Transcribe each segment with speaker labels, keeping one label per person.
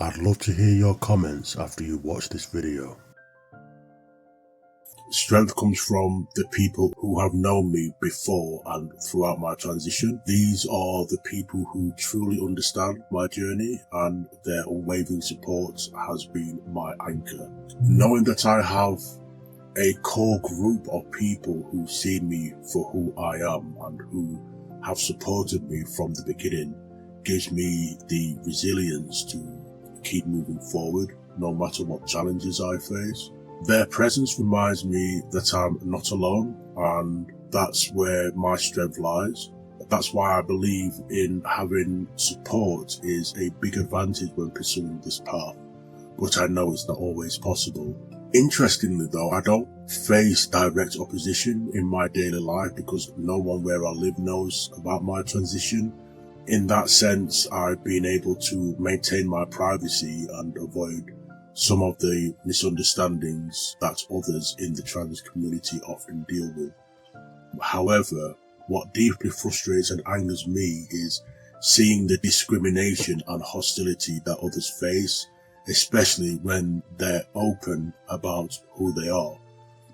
Speaker 1: I'd love to hear your comments after you watch this video. Strength comes from the people who have known me before and throughout my transition. These are the people who truly understand my journey, and their unwavering support has been my anchor. Knowing that I have a core group of people who see me for who I am and who have supported me from the beginning gives me the resilience to keep moving forward no matter what challenges I face. Their presence reminds me that I'm not alone, and that's where my strength lies. That's why I believe in having support is a big advantage when pursuing this path, but I know it's not always possible. Interestingly though, I don't face direct opposition in my daily life because no one where I live knows about my transition. In that sense, I've been able to maintain my privacy and avoid some of the misunderstandings that others in the trans community often deal with. However, what deeply frustrates and angers me is seeing the discrimination and hostility that others face, especially when they're open about who they are.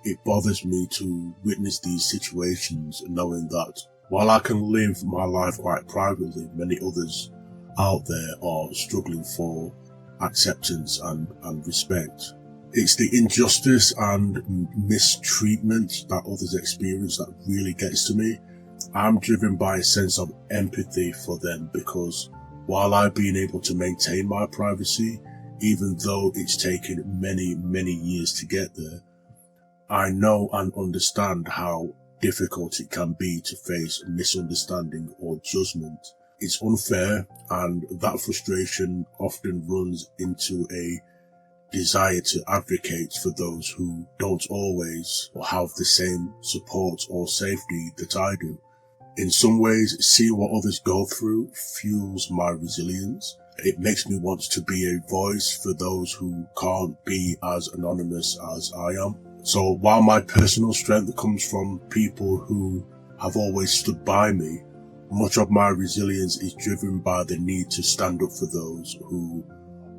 Speaker 1: It bothers me to witness these situations, knowing that while I can live my life quite privately, many others out there are struggling for acceptance and respect. It's the injustice and mistreatment that others experience that really gets to me. I'm driven by a sense of empathy for them because while I've been able to maintain my privacy, even though it's taken many years to get there, I know and understand how difficult it can be to face misunderstanding or judgment. It's unfair, and that frustration often runs into a desire to advocate for those who don't always have the same support or safety that I do. In some ways, seeing what others go through fuels my resilience. It makes me want to be a voice for those who can't be as anonymous as I am. So while my personal strength comes from people who have always stood by me, much of my resilience is driven by the need to stand up for those who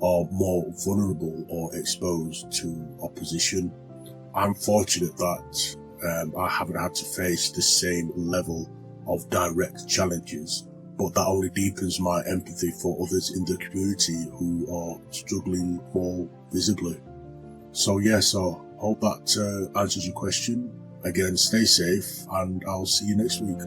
Speaker 1: are more vulnerable or exposed to opposition. I'm fortunate that I haven't had to face the same level of direct challenges, but that only deepens my empathy for others in the community who are struggling more visibly. So yes, I hope that answers your question. Again, stay safe, and I'll see you next week.